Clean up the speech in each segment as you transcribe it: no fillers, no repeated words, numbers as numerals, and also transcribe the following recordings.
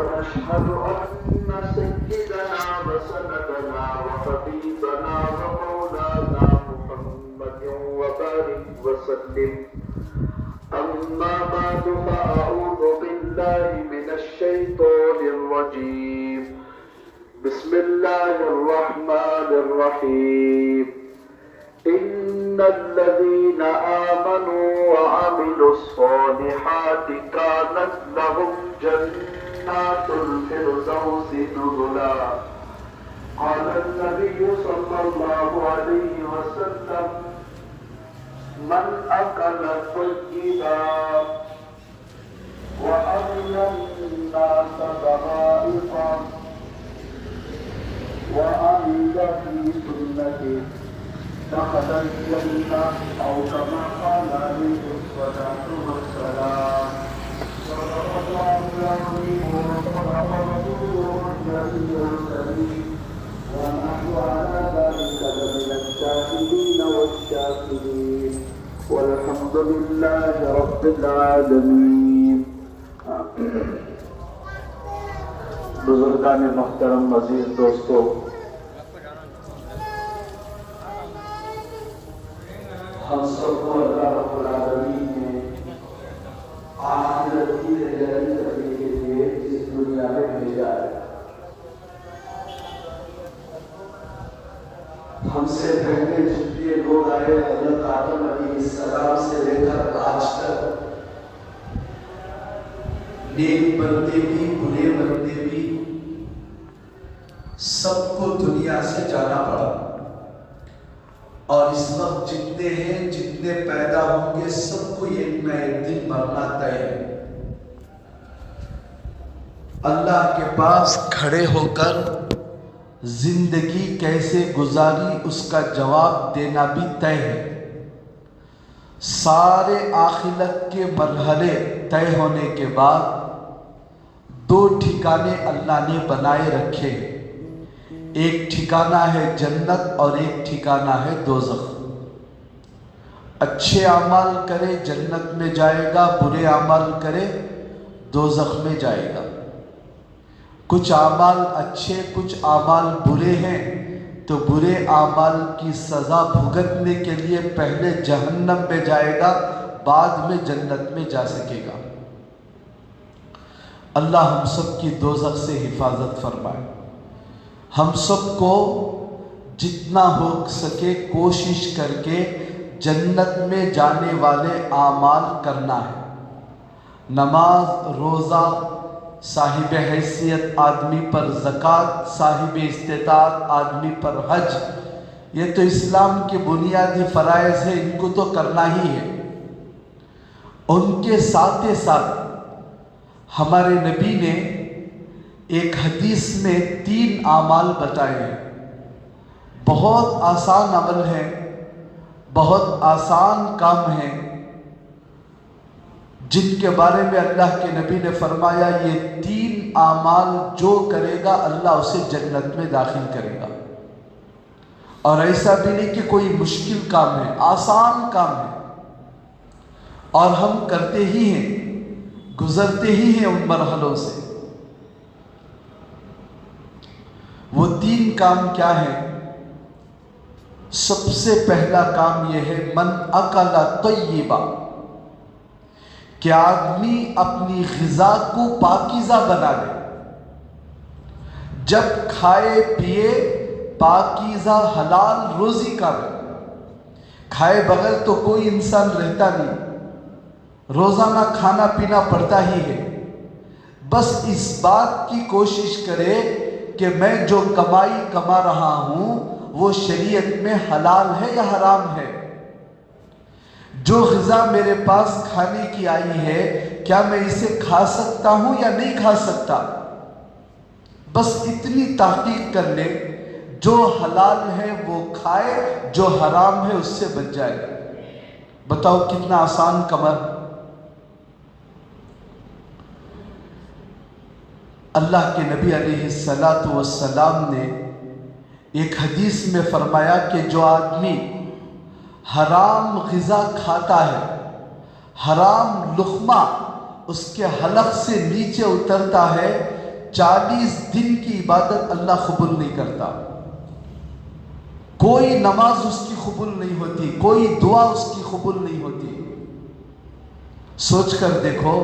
ونشهد أن سيدنا وسندنا وحبيبنا ومولانا محمد وبارك وسلم. أما بعد فأعوذ بالله من الشيطان الرجيم. بسم الله الرحمن الرحيم. إن الذين آمنوا وعملوا الصالحات كانت لهم جنات الفردوس نزلا. قال النبي صلى الله عليه وسلم: من أكل طيبا وأمن الناس ضرائقا وعمل في سنته دخل الجنة، أو كما قال عليه الصلاة والسلام. صدق الله العظيم وصدق رسوله النبي الكريم، ونحن على ذلك لمن الشاهدين والشاكرين، والحمد لله رب العالمين. بزرگان محترم، عزیز دوستو، ہم سب کو اللہ رب العالمین نے آخرت کی تیاری کرنے کے لیے اس دنیا میں بھیجا ہے. ہم سے پہلے جتنے لوگ آئے حضرت آدم علیہ السلام سے لے کر آج تک، نیک بندے بھی برے بندے بھی، سب کو دنیا سے جانا پڑا، اور اس وقت جتنے ہیں جتنے پیدا ہوں گے سب کو ایک نہ ایک دن مرنا طے ہے. اللہ کے پاس کھڑے ہو کر زندگی کیسے گزاری اس کا جواب دینا بھی طے ہے. سارے آخرت کے مرحلے طے ہونے کے بعد دو ٹھکانے اللہ نے بنائے رکھے. ایک ٹھکانہ ہے جنت اور ایک ٹھکانہ ہے دوزخ. اچھے اعمال کرے جنت میں جائے گا، برے اعمال کرے دوزخ میں جائے گا. کچھ اعمال اچھے کچھ اعمال برے ہیں تو برے اعمال کی سزا بھگتنے کے لیے پہلے جہنم میں جائے گا، بعد میں جنت میں جا سکے گا. اللہ ہم سب کی دوزخ سے حفاظت فرمائے. ہم سب کو جتنا ہو سکے کوشش کر کے جنت میں جانے والے اعمال کرنا ہے. نماز، روزہ، صاحب حیثیت آدمی پر زکوٰۃ، صاحب استطاعت آدمی پر حج، یہ تو اسلام کے بنیادی فرائض ہیں، ان کو تو کرنا ہی ہے. ان کے ساتھ ساتھ ہمارے نبی نے ایک حدیث میں 3 اعمال بتائے ہیں. بہت آسان عمل ہے، بہت آسان کام ہے، جن کے بارے میں اللہ کے نبی نے فرمایا یہ 3 اعمال جو کرے گا اللہ اسے جنت میں داخل کرے گا. اور ایسا بھی نہیں کہ کوئی مشکل کام ہے، آسان کام ہے، اور ہم کرتے ہی ہیں، گزرتے ہی ہیں ان مرحلوں سے. وہ 3 کام کیا ہیں؟ سب سے پہلا کام یہ ہے من اکل طیبا، کہ آدمی اپنی غذا کو پاکیزہ بنا لے. جب کھائے پیے پاکیزہ حلال روزی کا لے. کھائے بغیر تو کوئی انسان رہتا نہیں، روزانہ کھانا پینا پڑتا ہی ہے. بس اس بات کی کوشش کرے کہ میں جو کمائی کما رہا ہوں وہ شریعت میں حلال ہے یا حرام ہے. جو غذا میرے پاس کھانے کی آئی ہے کیا میں اسے کھا سکتا ہوں یا نہیں کھا سکتا. بس اتنی تحقیق کر لے، جو حلال ہے وہ کھائے، جو حرام ہے اس سے بچ جائے. بتاؤ کتنا آسان کمر. اللہ کے نبی علیہ السلام نے ایک حدیث میں فرمایا کہ جو آدمی حرام غذا کھاتا ہے، حرام لقمہ اس کے حلق سے نیچے اترتا ہے 40 دن کی عبادت اللہ قبول نہیں کرتا، کوئی نماز اس کی قبول نہیں ہوتی، کوئی دعا اس کی قبول نہیں ہوتی۔ سوچ کر دیکھو،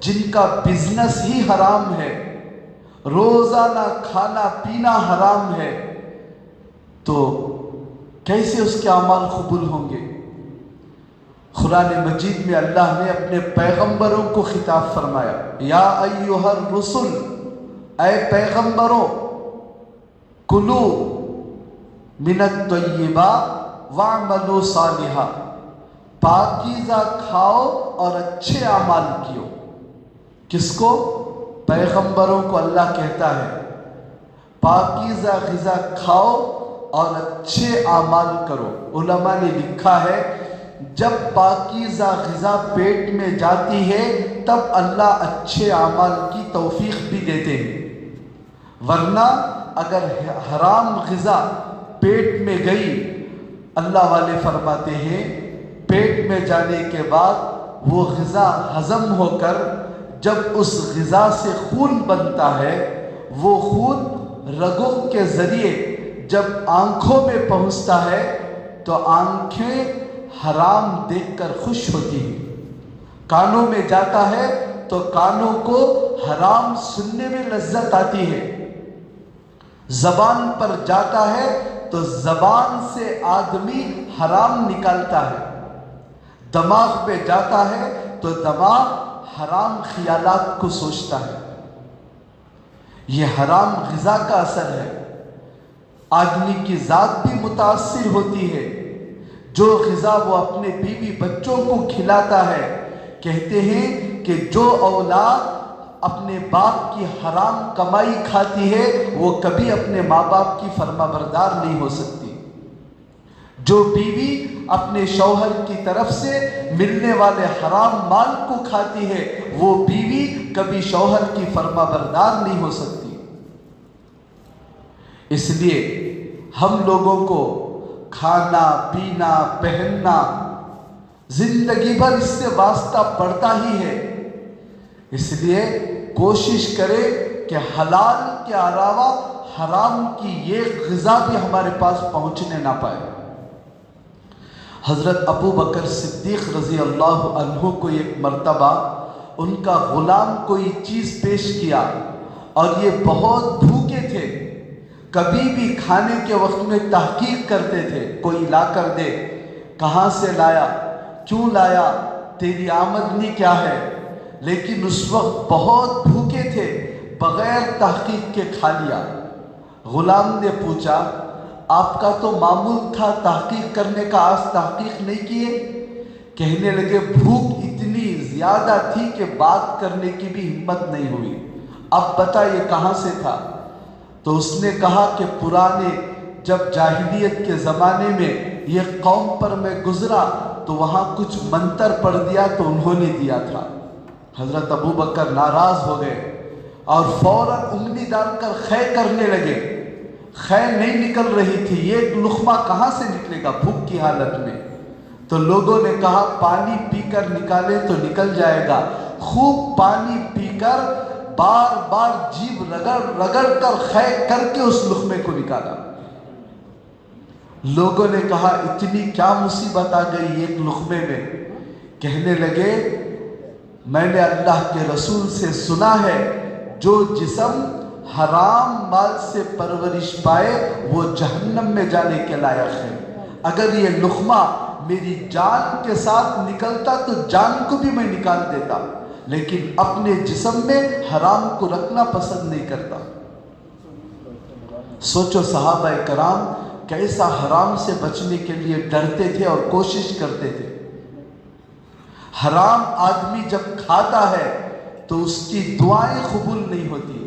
جن کا بزنس ہی حرام ہے، روزانہ کھانا پینا حرام ہے، تو کیسے اس کے اعمال قبول ہوں گے؟ قرآن مجید میں اللہ نے اپنے پیغمبروں کو خطاب فرمایا، یا ایھا الرسل، اے پیغمبروں، کلو من الطیبات واعملوا صالحا، پاکیزہ کھاؤ اور اچھے اعمال کیو۔ کس کو؟ پیغمبروں کو اللہ کہتا ہے پاکیزہ غذا کھاؤ اور اچھے اعمال کرو۔ علماء نے لکھا ہے جب پاکیزہ غذا پیٹ میں جاتی ہے تب اللہ اچھے اعمال کی توفیق بھی دیتے ہیں، ورنہ اگر حرام غذا پیٹ میں گئی، اللہ والے فرماتے ہیں پیٹ میں جانے کے بعد وہ غذا ہضم ہو کر جب اس غذا سے خون بنتا ہے، وہ خون رگوں کے ذریعے جب آنکھوں میں پہنچتا ہے تو آنکھیں حرام دیکھ کر خوش ہوتی ہیں، کانوں میں جاتا ہے تو کانوں کو حرام سننے میں لذت آتی ہے، زبان پر جاتا ہے تو زبان سے آدمی حرام نکالتا ہے، دماغ پہ جاتا ہے تو دماغ حرام خیالات کو سوچتا ہے۔ یہ حرام غذا کا اثر ہے۔ آدمی کی ذات بھی متاثر ہوتی ہے۔ جو غذا وہ اپنے بیوی بچوں کو کھلاتا ہے، کہتے ہیں کہ جو اولاد اپنے باپ کی حرام کمائی کھاتی ہے وہ کبھی اپنے ماں باپ کی فرما بردار نہیں ہو سکتی۔ جو بیوی اپنے شوہر کی طرف سے ملنے والے حرام مال کو کھاتی ہے وہ بیوی کبھی شوہر کی فرما بردار نہیں ہو سکتی۔ اس لیے ہم لوگوں کو کھانا پینا پہننا زندگی بھر اس سے واسطہ پڑتا ہی ہے، اس لیے کوشش کرے کہ حلال کے علاوہ حرام کی یہ غذا بھی ہمارے پاس پہنچنے نہ پائے۔ حضرت ابو بکر صدیق رضی اللہ عنہ کو ایک مرتبہ ان کا غلام کوئی چیز پیش کیا اور یہ بہت بھوکے تھے، کبھی بھی کھانے کے وقت میں تحقیق کرتے تھے، کوئی لا کر دے، کہاں سے لایا، کیوں لایا، تیری آمدنی کیا ہے، لیکن اس وقت بہت بھوکے تھے، بغیر تحقیق کے کھا لیا۔ غلام نے پوچھا آپ کا تو معمول تھا تحقیق کرنے کا، آج تحقیق نہیں کیے؟ کہنے لگے بھوک اتنی زیادہ تھی کہ بات کرنے کی بھی ہمت نہیں ہوئی، اب بتا یہ کہاں سے تھا؟ تو اس نے کہا کہ پرانے جب جاہلیت کے زمانے میں یہ قوم پر میں گزرا تو وہاں کچھ منتر پڑھ دیا تو انہوں نے دیا تھا۔ حضرت ابو بکر ناراض ہو گئے اور فوراً انگلی ڈال کر خے کرنے لگے، خے نہیں نکل رہی تھی، یہ لقمہ کہاں سے نکلے گا بھوک کی حالت میں؟ تو لوگوں نے کہا پانی پی کر نکالے تو نکل جائے گا۔ خوب پانی پی کر بار بار جیب رگڑ رگڑ کر خے کر کے اس لقمے کو نکالا۔ لوگوں نے کہا اتنی کیا مصیبت آ گئی ایک لقمے میں؟ کہنے لگے میں نے اللہ کے رسول سے سنا ہے جو جسم حرام مال سے پرورش پائے وہ جہنم میں جانے کے لائق ہے۔ اگر یہ لقمہ میری جان کے ساتھ نکلتا تو جان کو بھی میں نکال دیتا، لیکن اپنے جسم میں حرام کو رکھنا پسند نہیں کرتا۔ سوچو صحابہ کرام کیسا حرام سے بچنے کے لیے ڈرتے تھے اور کوشش کرتے تھے۔ حرام آدمی جب کھاتا ہے تو اس کی دعائیں قبول نہیں ہوتی،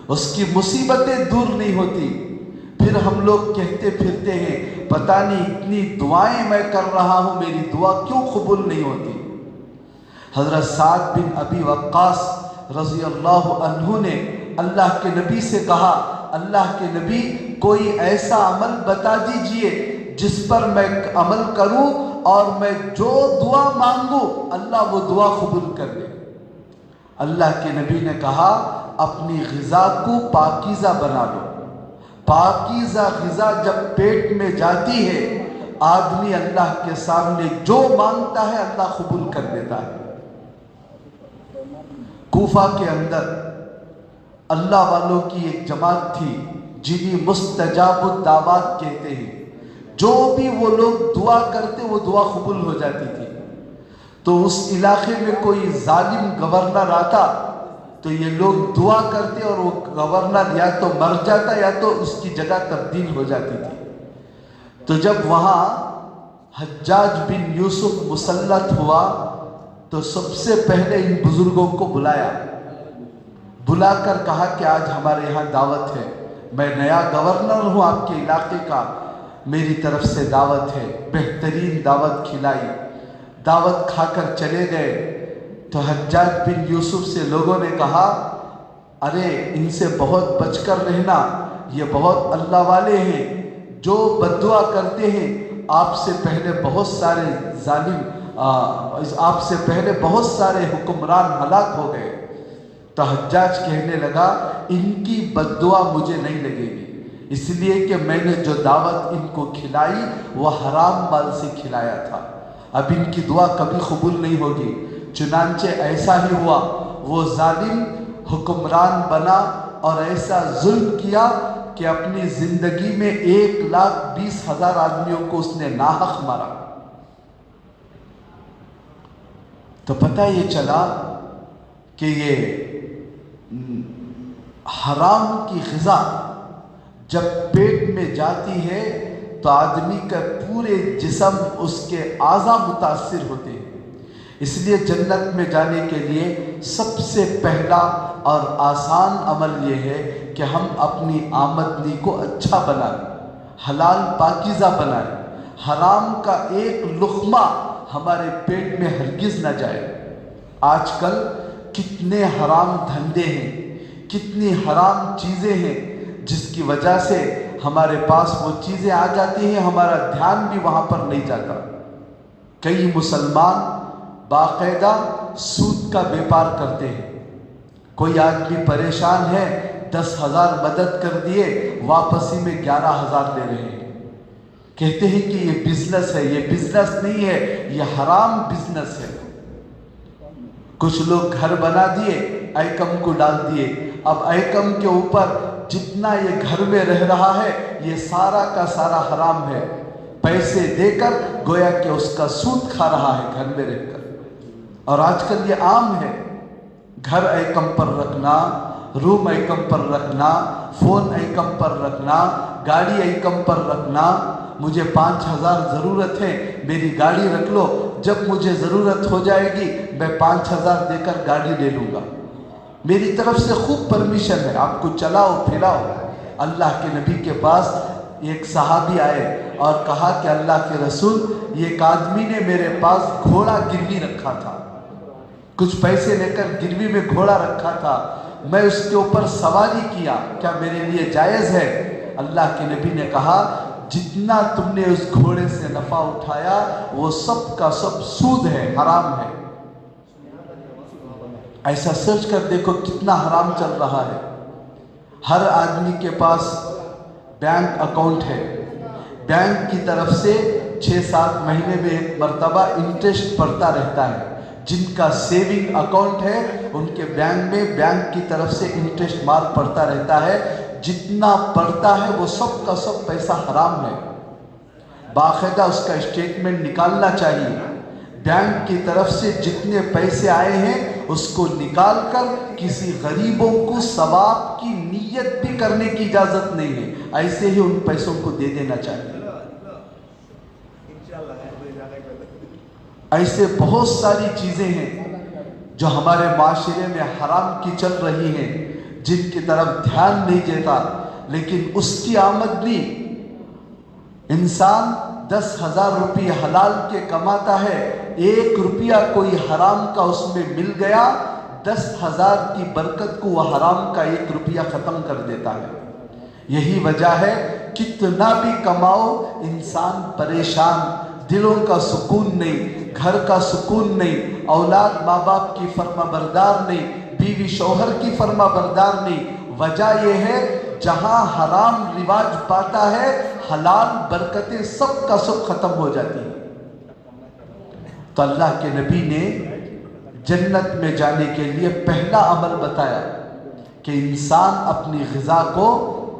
اس کی مصیبتیں دور نہیں ہوتی، پھر ہم لوگ کہتے پھرتے ہیں پتہ نہیں اتنی دعائیں میں کر رہا ہوں میری دعا کیوں قبول نہیں ہوتی۔ حضرت سعد بن ابی وقاص رضی اللہ عنہ نے اللہ کے نبی سے کہا اللہ کے نبی کوئی ایسا عمل بتا دیجئے جس پر میں عمل کروں اور میں جو دعا مانگوں اللہ وہ دعا قبول کر لے۔ اللہ کے نبی نے کہا اپنی غذا کو پاکیزہ بنا لو. پاکیزہ غذا جب پیٹ میں جاتی ہے آدمی اللہ کے سامنے جو مانگتا ہے اللہ قبول کر دیتا ہے. کوفہ کے اندر اللہ والوں کی ایک جماعت تھی جنہیں مستجاب الدعوات کہتے ہیں. جو بھی وہ لوگ دعا کرتے وہ دعا قبول ہو جاتی تھی. تو اس علاقے میں کوئی ظالم گورنر آتا تو یہ لوگ دعا کرتے اور وہ گورنر یا تو مر جاتا یا تو اس کی جگہ تبدیل ہو جاتی تھی. تو جب وہاں حجاج بن یوسف مسلط ہوا تو سب سے پہلے ان بزرگوں کو بلا کر کہا کہ آج ہمارے یہاں دعوت ہے. میں نیا گورنر ہوں آپ کے علاقے کا، میری طرف سے دعوت ہے. بہترین دعوت کھلائی، دعوت کھا کر چلے گئے. تو حجاج بن یوسف سے لوگوں نے کہا ارے ان سے بہت بچ کر رہنا، یہ بہت اللہ والے ہیں، جو بد دعا کرتے ہیں. آپ سے پہلے بہت سارے ظالم آپ سے پہلے بہت سارے حکمران ہلاک ہو گئے. تو حجاج کہنے لگا ان کی بد دعا مجھے نہیں لگے گی، اس لیے کہ میں نے جو دعوت ان کو کھلائی وہ حرام مال سے کھلایا تھا. اب ان کی دعا کبھی قبول نہیں ہوگی. چنانچہ ایسا ہی ہوا، وہ ظالم حکمران بنا اور ایسا ظلم کیا کہ اپنی زندگی میں 1,20,000 آدمیوں کو اس نے ناحق مارا. تو پتہ یہ چلا کہ یہ حرام کی غذا جب پیٹ میں جاتی ہے تو آدمی کا پورے جسم اس کے اعضاء متاثر ہوتے ہیں. اس لیے جنت میں جانے کے لیے سب سے پہلا اور آسان عمل یہ ہے کہ ہم اپنی آمدنی کو اچھا بنائیں، حلال پاکیزہ بنائیں. حرام کا ایک لقمہ ہمارے پیٹ میں ہرگز نہ جائے. آج کل کتنے حرام دھندے ہیں، کتنی حرام چیزیں ہیں جس کی وجہ سے ہمارے پاس وہ چیزیں آ جاتی ہیں، ہمارا دھیان بھی وہاں پر نہیں جاتا. کئی مسلمان باقاعدہ سود کا بیپار کرتے ہیں. کوئی آدمی پریشان ہے 10,000 مدد کر دیے، واپسی میں 11,000 لے رہے ہیں. کہتے ہیں کہ یہ بزنس ہے. یہ بزنس نہیں ہے، یہ حرام بزنس ہے. کچھ لوگ گھر بنا دیے، ایکم کو ڈال دیے. اب ایکم کے اوپر جتنا یہ گھر میں رہ رہا ہے یہ سارا کا سارا حرام ہے. پیسے دے کر گویا کہ اس کا سود کھا رہا ہے گھر میں رہ کر. اور آج کل یہ عام ہے، گھر ایکم پر رکھنا، روم ایکم پر رکھنا، فون ایکم پر رکھنا، گاڑی ایکم پر رکھنا. مجھے 5,000 ضرورت ہے، میری گاڑی رکھ لو، جب مجھے ضرورت ہو جائے گی میں 5,000 دے کر گاڑی لے لوں گا. میری طرف سے خوب پرمیشن ہے، آپ کو چلاؤ پھراؤ. اللہ کے نبی کے پاس ایک صحابی آئے اور کہا کہ اللہ کے رسول، یہ ایک آدمی نے میرے پاس گھوڑا گروی رکھا تھا، کچھ پیسے لے کر گروی میں گھوڑا رکھا تھا، میں اس کے اوپر سواری کیا، کیا میرے لیے جائز ہے؟ اللہ کے نبی نے کہا جتنا تم نے اس گھوڑے سے نفع اٹھایا وہ سب کا سب سود ہے، حرام ہے. ایسا سرچ کر دیکھو کتنا حرام چل رہا ہے. ہر آدمی کے پاس بینک اکاؤنٹ ہے، بینک کی طرف سے 6-7 مہینے میں ایک مرتبہ انٹرسٹ پڑتا رہتا ہے. جن کا سیونگ اکاؤنٹ ہے ان کے بینک میں بینک کی طرف سے انٹرسٹ مار پڑتا رہتا ہے. جتنا پڑتا ہے وہ سب کا سب پیسہ حرام ہے. باقاعدہ اس کا اسٹیٹمنٹ نکالنا چاہیے. بینک کی طرف سے جتنے پیسے آئے ہیں اس کو نکال کر کسی غریبوں کو ثواب کی نیت بھی کرنے کی اجازت نہیں ہے، ایسے ہی ان پیسوں کو دے دینا چاہیے. ایسے بہت ساری چیزیں ہیں جو ہمارے معاشرے میں حرام کی چل رہی ہیں جن کی طرف دھیان نہیں دیتا. لیکن اس کی آمدنی انسان 10,000 روپے حلال کے کماتا ہے، 1 روپیہ کوئی حرام کا اس میں مل گیا، 10,000 کی برکت کو وہ حرام کا 1 روپیہ ختم کر دیتا ہے. یہی وجہ ہے کتنا بھی کماؤ انسان پریشان، دلوں کا سکون نہیں، گھر کا سکون نہیں، اولاد ماں باپ کی فرما بردار نہیں، बीवी शौहर की फर्मा बरदार नहीं। वजह यह है जहां हराम रिवाज पाता है हलाल बरकतें सब का सब खत्म हो जाती है। तो अल्लाह के नबी ने जन्नत में जाने के लिए पहला अमल बताया कि इंसान अपनी ग़िज़ा को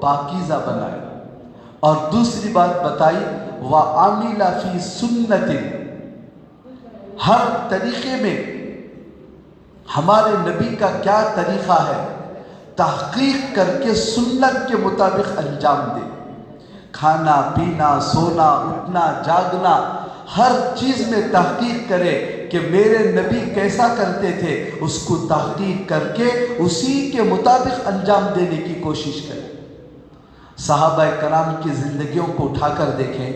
पाकीज़ा बनाए, और दूसरी बात बताई व आमिला फी सुन्नतिन, हर तरीके में हमारे नबी का क्या तरीक़ा है तहक़ीक़ करके सुन्नत के मुताबिक अंजाम दे। खाना पीना सोना उठना जागना हर चीज़ में तहक़ीक़ करे कि मेरे नबी कैसा करते थे, उसको तहक़ीक़ करके उसी के मुताबिक अंजाम देने की कोशिश करें। सहाबा कराम की ज़िंदगियों को उठाकर देखें,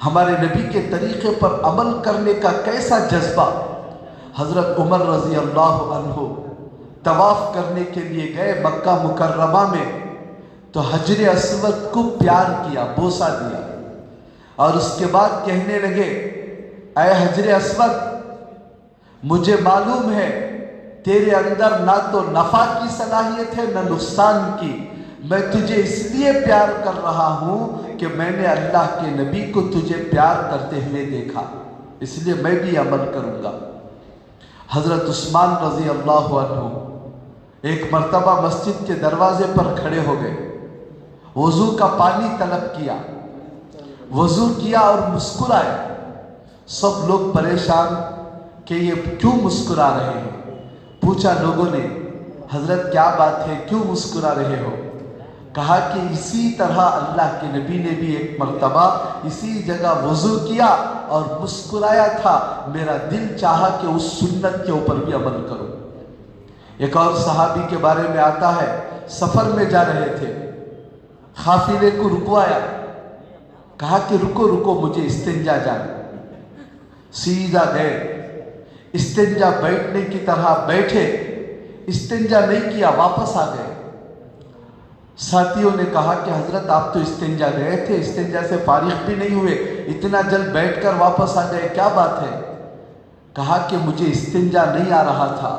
हमारे नबी के तरीक़े पर अमल करने का कैसा जज्बा। हज़रत उमर रज़ी अल्लाह अन्हु तवाफ़ करने के लिए गए मक्का मुकर्रमा में, तो हजर अस्वद को प्यार किया, बोसा दिया, और उसके बाद कहने लगे ऐ हजर अस्वद, मुझे मालूम है तेरे अंदर ना तो नफ़ा की सलाहियत है ना नुकसान की, मैं तुझे इसलिए प्यार कर रहा हूँ कि मैंने अल्लाह के नबी को तुझे प्यार करते हुए देखा, इसलिए मैं भी अमल करूँगा। हज़रत उस्मान रज़ी अल्लाह अन्हु एक मर्तबा मस्जिद के दरवाजे पर खड़े हो गए, वज़ू का पानी तलब किया, वज़ू किया और मुस्कुराए। सब लोग परेशान कि ये क्यों मुस्कुरा रहे हैं। पूछा लोगों ने, हज़रत क्या बात है, क्यों मुस्कुरा रहे हो? कहा कि इसी तरह अल्लाह के नबी ने भी एक मर्तबा इसी जगह वज़ू किया और मुस्कुराया था, मेरा दिल चाहा कि उस सुन्नत के ऊपर भी अमल करूं। एक और सहाबी के बारे में आता है, सफ़र में जा रहे थे, काफिले को रुकवाया, कहा कि रुको रुको मुझे इस्तिंजा जाना। सीधा गए, इस्तिंजा बैठने की तरह बैठे, इस्तिंजा नहीं किया, वापस आ गए। साथियों ने कहा कि हजरत आप तो इस्तिंजा गए थे, इस्तिंजा से फारिग भी नहीं हुए, इतना जल्द बैठकर वापस आ गए, क्या बात है? कहा कि मुझे इस्तिंजा नहीं आ रहा था,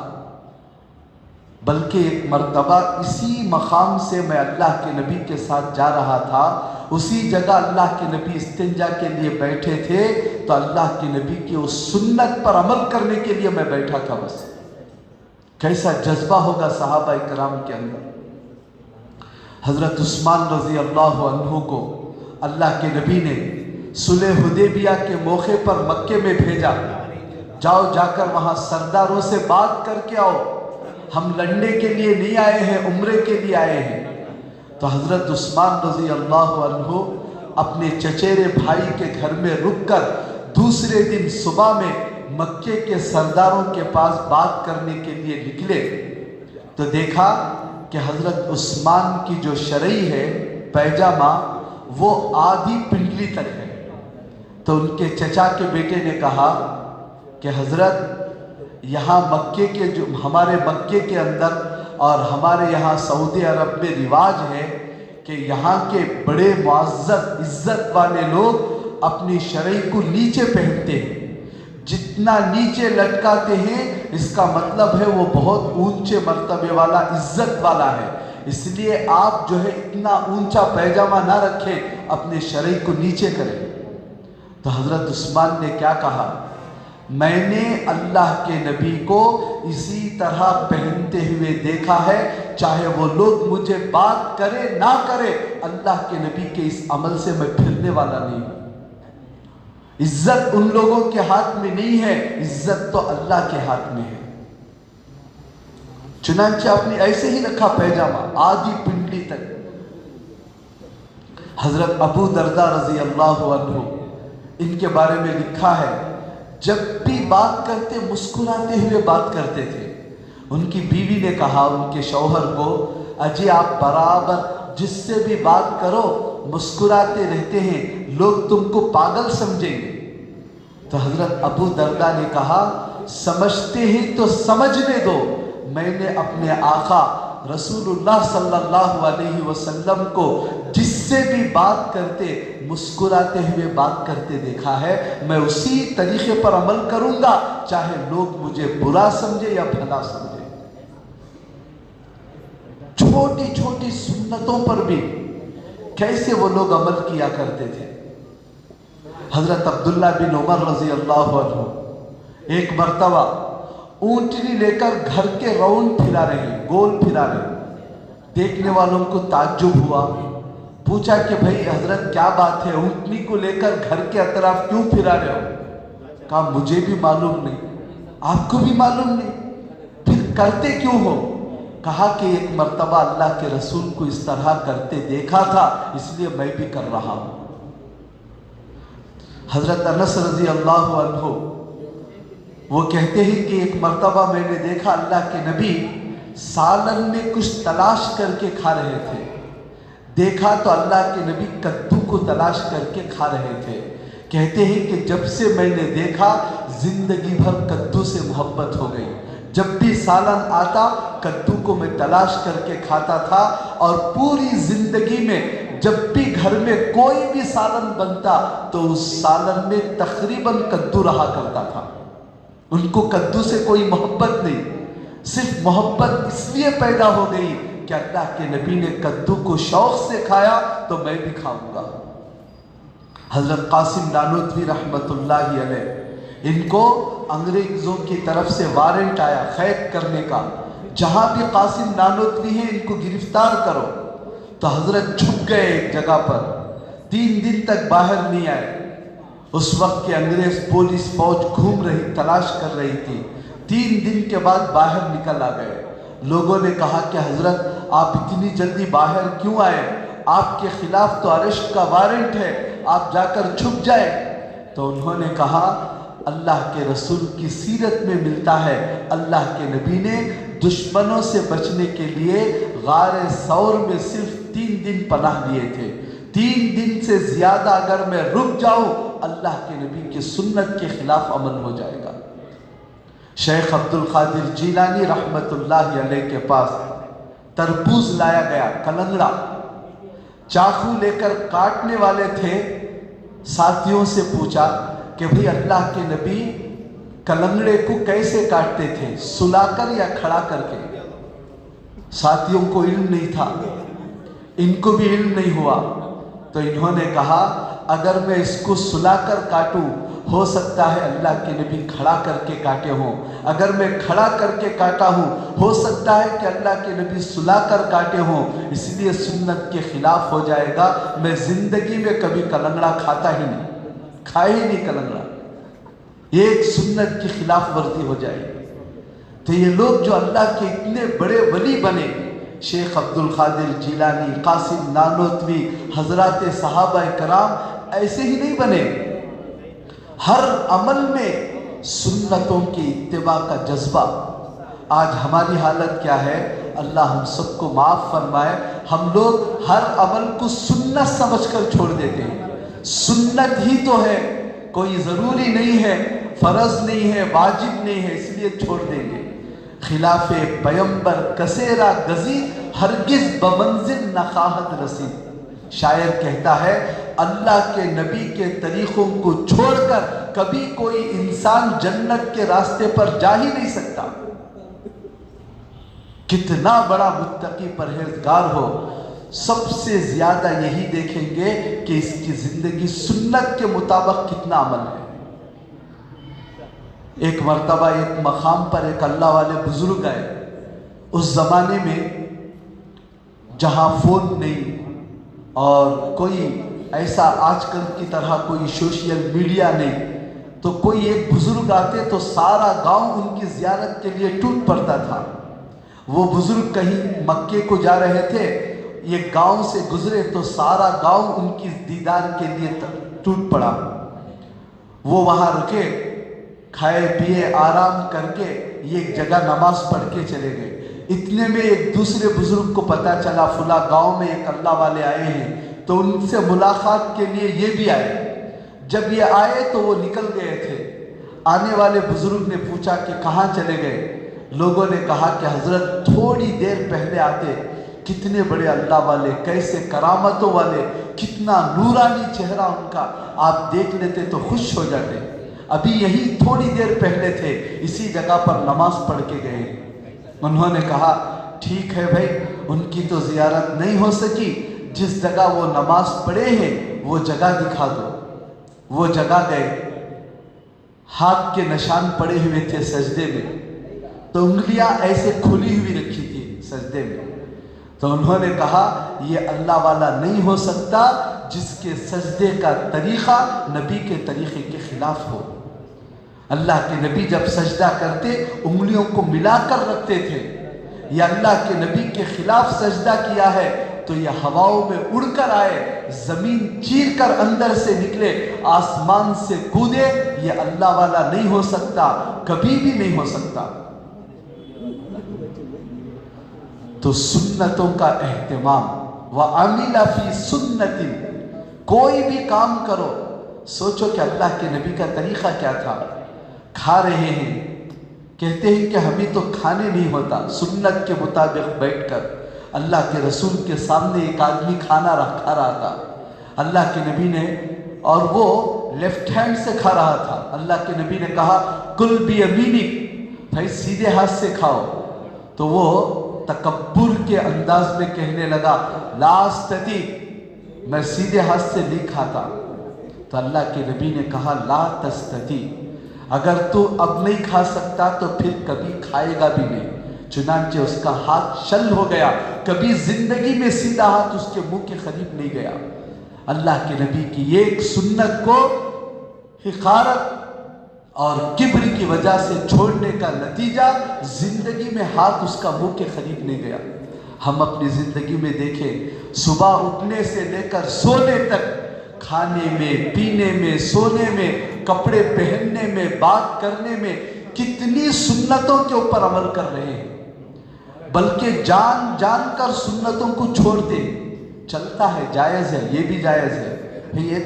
बल्कि एक मर्तबा इसी मकाम से मैं अल्लाह के नबी के साथ जा रहा था, उसी जगह अल्लाह के नबी इस्तिंजा के लिए बैठे थे, तो अल्लाह के नबी की उस सुन्नत पर अमल करने के लिए मैं बैठा था बस। कैसा जज्बा होगा सहाबा इकराम के अंदर। हज़रत उस्मान रज़ी अल्लाह अन्हु को अल्लाह के नबी ने सुलह हुदैबिया के मौके पर मक्के में भेजा, जाओ जाकर वहाँ सरदारों से बात करके आओ, हम लड़ने के लिए नहीं आए हैं, उम्रे के लिए आए हैं। तो हज़रत उस्मान रज़ी अल्लाह अन्हु अपने चचेरे भाई के घर में रुककर दूसरे दिन सुबह में मक्के के सरदारों के पास बात करने के लिए निकले, तो देखा कि हज़रत उस्मान की जो शरई है पैजामा वो आधी पिंडली तक है। तो उनके चचा के बेटे ने कहा कि हज़रत यहाँ मक्के के जो हमारे मक्के के अंदर और हमारे यहाँ सऊदी अरब में रिवाज है कि यहाँ के बड़े मुअज़्ज़ज़ इज़्ज़त वाले लोग अपनी शरई को नीचे पहनते हैं, जितना नीचे लटकाते हैं इसका मतलब है वो बहुत ऊंचे मर्तबे वाला इज्जत वाला है, इसलिए आप जो है इतना ऊंचा पैजामा ना रखें, अपने शरीर को नीचे करें। तो हज़रत उस्मान ने क्या कहा, मैंने अल्लाह के नबी को इसी तरह पहनते हुए देखा है, चाहे वो लोग मुझे बात करे ना करे, अल्लाह के नबी के इस अमल से मैं फिरने वाला नहीं हूँ। इज्जत उन लोगों के हाथ में नहीं है, इज्जत तो अल्लाह के हाथ में है। चुनांचे आपने ऐसे ही रखा पैजामा आधी पिंडली तक। हजरत अबू दरदा रजी अल्लाह अन्हु, इनके बारे में लिखा है जब भी बात करते मुस्कुराते हुए बात करते थे। उनकी बीवी ने कहा उनके शौहर को, अजी आप बराबर जिससे भी बात करो मुस्कुराते रहते हैं, लोग तुमको पागल समझेंगे। तो हजरत अबू दरदा ने कहा, समझते ही तो समझने दो, मैंने अपने आका रसूलुल्लाह सल्लल्लाहु अलैहि वसल्लम को जिससे भी बात करते मुस्कुराते हुए बात करते देखा है, मैं उसी तरीके पर अमल करूंगा, चाहे लोग मुझे बुरा समझे या भला समझे। छोटी छोटी सुन्नतों पर भी कैसे वो लोग अमल किया करते थे। हजरत अब्दुल्ला बिन उमर रजी अल्लाह अन्हु एक मर्तबा ऊंटनी लेकर घर के राउंड फिरा रहे, गोल फिरा रहे। देखने वालों को ताज्जुब हुआ, पूछा कि भाई हजरत क्या बात है, ऊंटनी को लेकर घर के अतराफ क्यों फिरा रहे हो? कहा मुझे भी मालूम नहीं, आपको भी मालूम नहीं, फिर करते क्यों हो? कहा कि एक मर्तबा अल्लाह के रसूल को इस तरह करते देखा था, इसलिए मैं भी कर रहा हूं। हजरत अनस रजी अल्लाह अन्हु वो कहते हैं कि एक मर्तबा मैंने देखा अल्लाह के नबी सालन में कुछ तलाश करके खा रहे थे। देखा तो अल्लाह के नबी कद्दू को तलाश करके खा रहे थे। कहते हैं कि जब से मैंने देखा जिंदगी भर कद्दू से मोहब्बत हो गई। जब भी सालन आता कद्दू को मैं तलाश करके खाता था, और पूरी जिंदगी में जब भी घर में कोई भी सालन बनता तो उस सालन में तकरीबन कद्दू रहा करता था। उनको कद्दू से कोई मोहब्बत नहीं, सिर्फ मोहब्बत इसलिए पैदा हो गई कि अल्लाह के नबी ने कद्दू को शौक से खाया तो मैं भी खाऊंगा। हजरत कासिम नानोतवी रहमतुल्लाहि अलैह, इनको अंग्रेजों की तरफ से वारंट आया कैद करने का, जहां भी कासिम नानोतवी है इनको गिरफ्तार करो। तो हजरत छुप गए एक जगह पर, 3 दिन तक बाहर नहीं आए। उस वक्त के अंग्रेज पुलिस फौज घूम रही, तलाश कर रही थी। 3 दिन के बाद बाहर निकल आ गए। लोगों ने कहा कि हजरत आप इतनी जल्दी बाहर क्यों आए, आपके खिलाफ तो अरेस्ट का वारंट है, आप जाकर छुप जाए। तो उन्होंने कहा अल्लाह के रसूल की सीरत में मिलता है, अल्लाह के नबी ने दुश्मनों से बचने के लिए गारे सौर में सिर्फ 3 दिन पनाह लिए थे। 3 दिन से ज्यादा अगर मैं रुक जाऊं अल्लाह के नबी की सुन्नत के खिलाफ अमल हो जाएगा। शेख अब्दुल कादिर जीलानी रहमतुल्लाहि अलैह के पास तरबूज लाया गया, कलंगड़ा, चाकू लेकर काटने वाले थे। साथियों से पूछा कि भाई अल्लाह के नबी कलंगड़े को कैसे काटते थे, सुलाकर या खड़ा करके? साथियों को इल्म नहीं था, इनको भी इल्म नहीं हुआ। तो इन्होंने कहा अगर मैं इसको सुलाकर काटूं, हो सकता है अल्लाह के नबी खड़ा करके काटे हों। अगर मैं खड़ा करके काटा हूं, हो सकता है कि अल्लाह के नबी सुलाकर काटे हों, इसलिए सुन्नत के खिलाफ हो जाएगा। मैं जिंदगी में कभी कलंगड़ा खाता ही नहीं, खाए ही नहीं कलंगड़ा, एक सुन्नत की खिलाफ वर्जी हो जाएगी। तो ये लोग जो अल्लाह के इतने बड़े वली बने, शेख अब्दुल कादिर जीलानी, कासिम नानोतवी, हजरात सहाबा कराम ऐसे ही नहीं बने। हर अमल में सुन्नतों की इत्तिबा का जज्बा। आज हमारी हालत क्या है, अल्लाह हम सबको माफ़ फरमाए। हम लोग हर अमल को सुन्नत समझकर छोड़ देते हैं। सुन्नत ही तो है, कोई ज़रूरी नहीं है, फ़र्ज नहीं है, वाजिब नहीं है, इसलिए छोड़ देंगे। खिलाफे पैगंबर कसेरा गजी हरगिज बमंजिल नखाहत रसी। शायर कहता है अल्लाह के नबी के तरीक़ों को छोड़कर कभी कोई इंसान जन्नत के रास्ते पर जा ही नहीं सकता। कितना बड़ा मुत्तकी परहेजगार हो, सबसे ज्यादा यही देखेंगे कि इसकी जिंदगी सुन्नत के मुताबिक कितना अमल है। एक मर्तबा एक मकाम पर एक अल्लाह वाले बुजुर्ग आए। उस जमाने में जहां फोन नहीं और कोई ऐसा आजकल की तरह कोई सोशल मीडिया नहीं, तो कोई एक बुजुर्ग आते तो सारा गांव उनकी जियारत के लिए टूट पड़ता था। वो बुजुर्ग कहीं मक्के को जा रहे थे, ये गांव से गुजरे तो सारा गांव उनकी दीदार के लिए टूट पड़ा। वो वहां रुके, खाए पिए आराम करके ये जगह नमाज पढ़ के चले गए। इतने में एक दूसरे बुजुर्ग को पता चला फुला गांव में एक अल्लाह वाले आए हैं, तो उनसे मुलाकात के लिए ये भी आए। जब ये आए तो वो निकल गए थे। आने वाले बुजुर्ग ने पूछा कि कहाँ चले गए? लोगों ने कहा कि हजरत थोड़ी देर पहले आते, कितने बड़े अल्लाह वाले, कैसे करामतों वाले, कितना नूरानी चेहरा उनका, आप देख लेते तो खुश हो जाते। अभी यही थोड़ी देर पहले थे, इसी जगह पर नमाज पढ़ के गए। उन्होंने कहा ठीक है भाई, उनकी तो ज़ियारत नहीं हो सकी, जिस जगह वो नमाज पढ़े हैं वो जगह दिखा दो। वो जगह गए, हाथ के निशान पड़े हुए थे सजदे में, तो उंगलियां ऐसे खुली हुई रखी थी सजदे में। तो उन्होंने कहा ये अल्लाह वाला नहीं हो सकता जिसके सजदे का तरीक़ा नबी के तरीक़े के ख़िलाफ़ हो। अल्लाह के नबी जब सजदा करते उंगलियों को मिलाकर रखते थे। या अल्लाह के नबी के ख़िलाफ़ सजदा किया है तो ये हवाओं में उड़कर आए, ज़मीन चीर कर अंदर से निकले, आसमान से कूदे, ये अल्लाह वाला नहीं हो सकता, कभी भी नहीं हो सकता। तो सुन्नतों का एहतमाम, व अमिला फी सुन्नतिन, कोई भी काम करो सोचो कि अल्लाह के नबी का तरीक़ा क्या था। खा रहे हैं, कहते हैं कि हमें तो खाने नहीं होता, सुन्नत के मुताबिक बैठकर अल्लाह के रसूल के सामने एक आदमी खाना खा रहा था, अल्लाह के नबी ने, और वो लेफ्ट हैंड से खा रहा था। अल्लाह के नबी ने कहा कुल बियमीनिक, भाई सीधे हाथ से खाओ। तो वो तकब्बुर के अंदाज में कहने लगा ला अस्तती, मैं सीधे हाथ से नहीं खाता। तो अल्लाह के नबी ने कहा ला तस्तती, अगर तू अब नहीं खा सकता तो फिर कभी खाएगा भी नहीं। चुनांचे उसका हाथ शल हो गया, कभी जिंदगी में सीधा हाथ उसके मुंह के करीब नहीं गया। अल्लाह के नबी की एक सुन्नत को हिकारत और किब्र की वजह से छोड़ने का नतीजा जिंदगी में हाथ उसका मुंह के करीब नहीं गया। हम अपनी जिंदगी में देखें, सुबह उठने से लेकर सोने तक, खाने में, पीने में, सोने में, कपड़े पहनने में, बात करने में कितनी सुन्नतों के ऊपर अमल कर रहे हैं, बल्कि जान जान कर सुन्नतों को छोड़ दे। चलता है, जायज़ है, ये भी जायज़ है। ये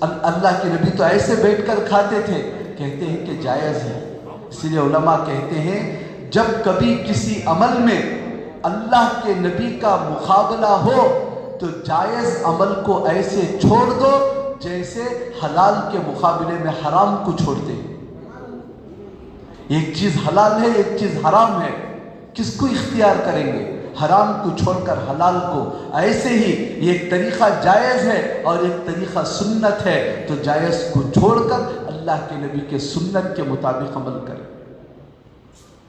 अल्लाह के नबी तो ऐसे बैठकर खाते थे, कहते हैं कि जायज़ है। इसलिए उलमा कहते हैं जब कभी किसी अमल में अल्लाह के नबी का मुकाबला हो तो जायज़ अमल को ऐसे छोड़ दो जैसे हलाल के मुकाबले में हराम को छोड़ते हैं। एक चीज़ हलाल है, एक चीज़ हराम है, किसको इख्तियार करेंगे? हराम को छोड़कर हलाल को। ऐसे ही एक तरीक़ा जायज़ है और एक तरीक़ा सुन्नत है, तो जायज़ को छोड़कर अल्लाह के नबी के सुन्नत के मुताबिक अमल करें।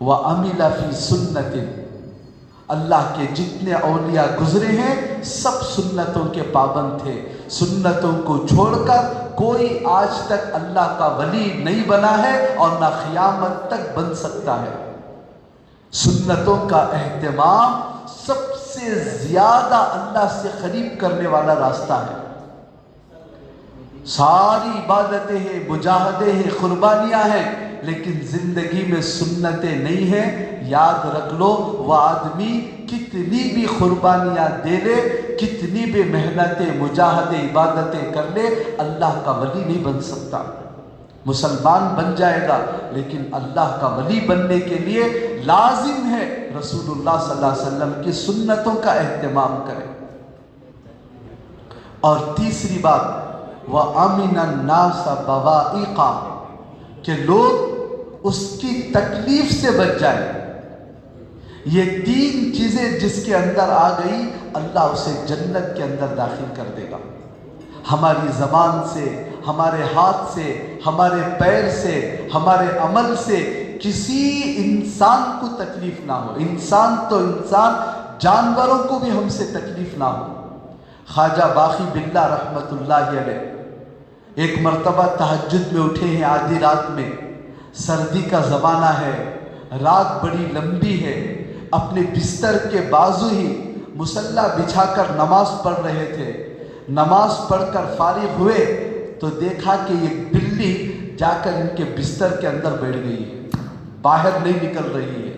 व अमिला फी सुन्नतिन, अल्लाह के जितने औलिया गुजरे हैं सब सुन्नतों के पाबंद थे। सुन्नतों को छोड़कर कोई आज तक अल्लाह का वली नहीं बना है और ना क़यामत तक बन सकता है। सुन्नतों का एहतमाम सबसे ज़्यादा अल्लाह से करीब करने वाला रास्ता है। सारी इबादतें हैं, मुजाहदे हैं, कुर्बानियाँ हैं, लेकिन ज़िंदगी में सुन्नतें नहीं हैं। याद रख लो, वह आदमी कितनी भी कुर्बानियाँ दे ले, कितनी भी मेहनतें, मुजाहदे, इबादतें कर ले, अल्लाह का वली नहीं बन सकता। मुसलमान बन जाएगा, लेकिन अल्लाह का वली बनने के लिए लाजिम है रसूलुल्लाह सल्लल्लाहु अलैहि वसल्लम की सुन्नतों का एहतमाम करें। और तीसरी बात, वह अमिनन नास बवाइक़ा, कि लोग उसकी तकलीफ से बच जाए। ये तीन चीज़ें जिसके अंदर आ गई, अल्लाह उसे जन्नत के अंदर दाखिल कर देगा। हमारी ज़बान से, हमारे हाथ से, हमारे पैर से, हमारे अमल से किसी इंसान को तकलीफ ना हो। इंसान तो इंसान, जानवरों को भी हमसे तकलीफ ना हो। ख्वाजा बाकी बिल्ला रहमतुल्लाहि अलैह एक मर्तबा तहज्जुद में उठे हैं आधी रात में, सर्दी का ज़माना है, रात बड़ी लंबी है, अपने बिस्तर के बाजू ही मुसल्ला बिछाकर नमाज पढ़ रहे थे। नमाज पढ़कर फारिग हुए तो देखा कि एक बिल्ली जाकर इनके बिस्तर के अंदर बैठ गई है, बाहर नहीं निकल रही है।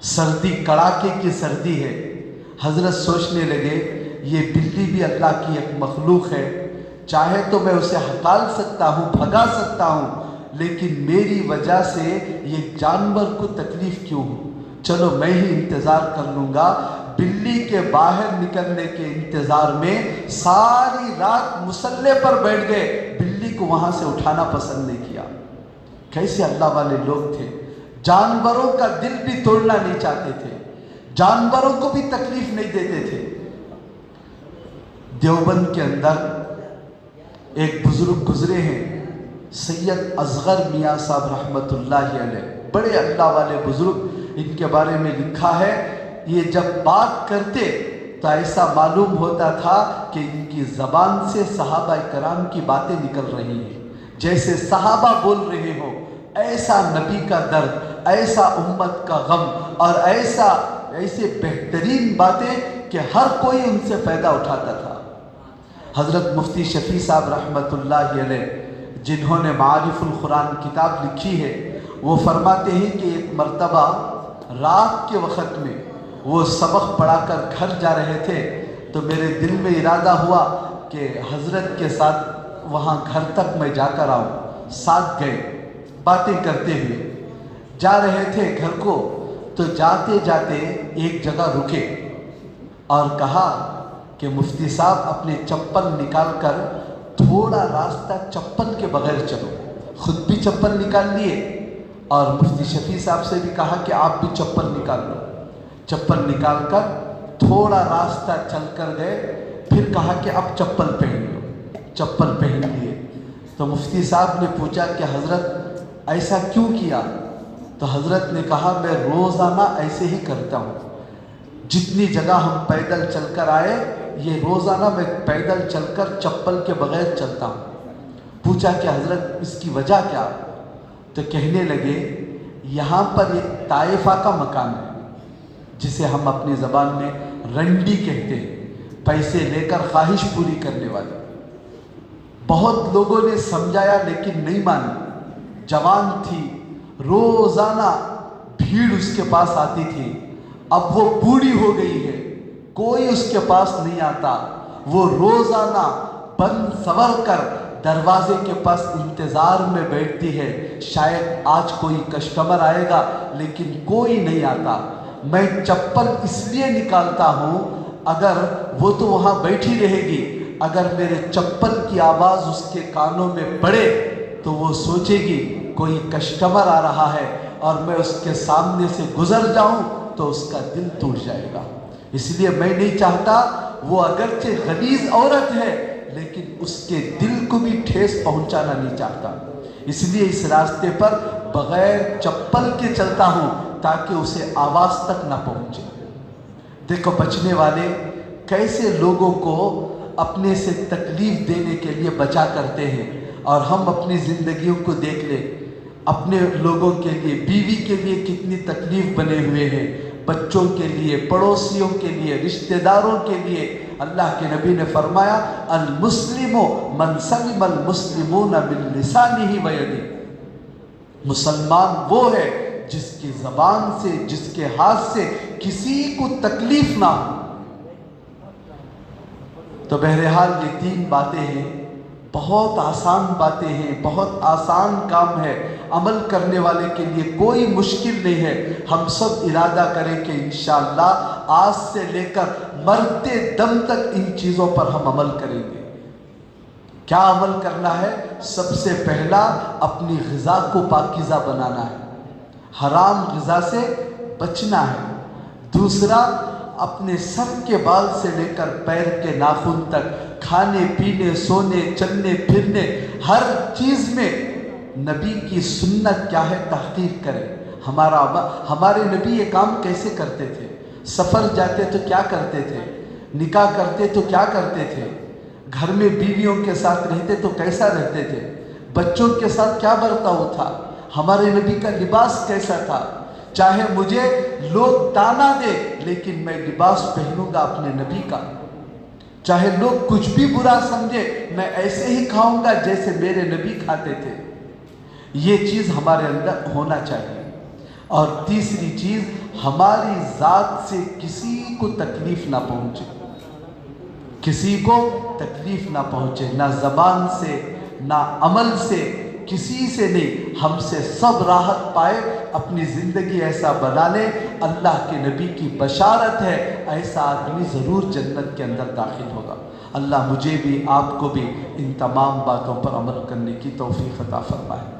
सर्दी, कड़ाके की सर्दी है। हजरत सोचने लगे ये बिल्ली भी अल्लाह की एक मखलूक है, चाहे तो मैं उसे हटाल सकता हूँ, भगा सकता हूँ, लेकिन मेरी वजह से ये जानवर को तकलीफ़ क्यों हो? चलो मैं ही इंतज़ार कर लूँगा। बिल्ली के बाहर निकलने के इंतज़ार में सारी रात मुसल्ले पर बैठ गए, बिल्ली को वहाँ से उठाना पसंद नहीं किया। कैसे अल्लाह वाले लोग थे, जानवरों का दिल भी तोड़ना नहीं चाहते थे। जानवरों को भी तकलीफ नहीं देते थे। देवबंद के अंदर एक बुजुर्ग गुजरे हैं, सैयद असगर मियाँ साहब रहमतुल्लाहि अलैह, बड़े अल्लाह वाले बुजुर्ग। इनके बारे में लिखा है, ये जब बात करते तो ऐसा मालूम होता था कि इनकी ज़बान से सहाबा कराम की बातें निकल रही हैं, जैसे सहाबा बोल रहे हो। ऐसा नबी का दर्द, ऐसा उम्मत का गम और ऐसे बेहतरीन बातें कि हर कोई उनसे फ़ायदा उठाता था। हज़रत मुफ्ती शफ़ी साहब रहमतुल्लाहि अलैह, जिन्होंने मारिफुल कुरान किताब लिखी है, वो फरमाते हैं कि एक मर्तबा रात के वक़्त में वो सबक पढ़ाकर घर जा रहे थे, तो मेरे दिल में इरादा हुआ कि हज़रत के साथ वहाँ घर तक मैं जाकर आऊँ। साथ गए, बातें करते हुए जा रहे थे घर को, तो जाते जाते एक जगह रुके और कहा कि मुफ्ती साहब अपने चप्पल निकाल कर थोड़ा रास्ता चप्पल के बगैर चलो। खुद भी चप्पल निकाल लिए और मुफ्ती शफ़ी साहब से भी कहा कि आप भी चप्पल निकाल लो। चप्पल निकाल कर थोड़ा रास्ता चल कर गए, फिर कहा कि अब चप्पल पहन लो। चप्पल पहन लिए तो मुफ्ती साहब ने पूछा कि हज़रत ऐसा क्यों किया? तो हज़रत ने कहा, मैं रोज़ाना ऐसे ही करता हूँ। जितनी जगह हम पैदल चलकर आए, ये रोज़ाना मैं पैदल चलकर चप्पल के बगैर चलता हूँ। पूछा कि हज़रत इसकी वजह क्या? तो कहने लगे, यहाँ पर एक ताइफा का मकान है, जिसे हम अपनी ज़बान में रंडी कहते हैं, पैसे लेकर ख्वाहिश पूरी करने वाले। बहुत लोगों ने समझाया लेकिन नहीं मानी। जवान थी, रोज़ाना भीड़ उसके पास आती थी। अब वो बूढ़ी हो गई है, कोई उसके पास नहीं आता। वो रोज़ाना बंद सवर कर दरवाजे के पास इंतज़ार में बैठती है, शायद आज कोई कस्टमर आएगा, लेकिन कोई नहीं आता। मैं चप्पल इसलिए निकालता हूँ, अगर वो तो वहाँ बैठी रहेगी, अगर मेरे चप्पल की आवाज़ उसके कानों में पड़े तो वो सोचेगी कोई कस्टमर आ रहा है और मैं उसके सामने से गुजर जाऊँ तो उसका दिल टूट जाएगा। इसलिए मैं नहीं चाहता, वो अगरचे गलीज़ औरत है लेकिन उसके दिल को भी ठेस पहुंचाना नहीं चाहता। इसलिए इस रास्ते पर बगैर चप्पल के चलता हूं ताकि उसे आवाज़ तक ना पहुंचे। देखो बचने वाले कैसे लोगों को अपने से तकलीफ देने के लिए बचा करते हैं, और हम अपनी ज़िंदगियों को देख ले, अपने लोगों के लिए, बीवी के लिए कितनी तकलीफ बने हुए हैं, बच्चों के लिए, पड़ोसियों के लिए, रिश्तेदारों के लिए। अल्लाह के नबी ने फरमाया, अल मुस्लिमो मन सलिमल मुस्लिमून मिन लिसानिही व यदिही। मुसलमान वो है जिसकी ज़बान से, जिसके हाथ से किसी को तकलीफ ना हो। तो बहरहाल ये तीन बातें हैं, बहुत आसान बातें हैं, बहुत आसान काम है, अमल करने वाले के लिए कोई मुश्किल नहीं है। हम सब इरादा करें कि इंशाअल्लाह आज से लेकर मरते दम तक इन चीज़ों पर हम अमल करेंगे। क्या अमल करना है? सबसे पहला अपनी ग़िज़ा को पाकीज़ा बनाना है, हराम ग़िज़ा से बचना है। दूसरा, अपने सर के बाल से लेकर पैर के नाखून तक, खाने पीने, सोने, चलने फिरने, हर चीज़ में नबी की सुन्नत क्या है तहक़ीक़ करें। हमारे नबी ये काम कैसे करते थे? सफ़र जाते तो क्या करते थे? निकाह करते तो क्या करते थे? घर में बीवियों के साथ रहते तो कैसा रहते थे? बच्चों के साथ क्या बर्ताव था? हमारे नबी का लिबास कैसा था? चाहे मुझे लोग ताना दे, लेकिन मैं लिबास पहनूंगा अपने नबी का। चाहे लोग कुछ भी बुरा समझे, मैं ऐसे ही खाऊंगा जैसे मेरे नबी खाते थे। ये चीज़ हमारे अंदर होना चाहिए। और तीसरी चीज़, हमारी ज़ात से किसी को तकलीफ़ ना पहुँचे, किसी को तकलीफ़ ना पहुँचे, ना ज़बान से, ना अमल से, किसी से नहीं, हमसे सब राहत पाए, अपनी ज़िंदगी ऐसा बना ले। अल्लाह के नबी की बशारत है, ऐसा आदमी ज़रूर जन्नत के अंदर दाखिल होगा। अल्लाह मुझे भी, आपको भी इन तमाम बातों पर अमल करने की तौफीक अता फरमाए।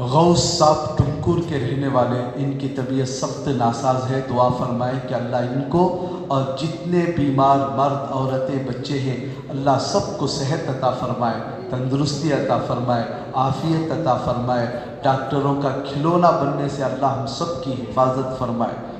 غوث صاحب ٹمکور کے رہنے والے، ان کی طبیعت سخت ناساز ہے، دعا فرمائیں کہ اللہ ان کو اور جتنے بیمار مرد عورتیں بچے ہیں اللہ سب کو صحت عطا فرمائے، تندرستی عطا فرمائے، عافیت عطا فرمائے، ڈاکٹروں کا کھلونا بننے سے اللہ ہم سب کی حفاظت فرمائے۔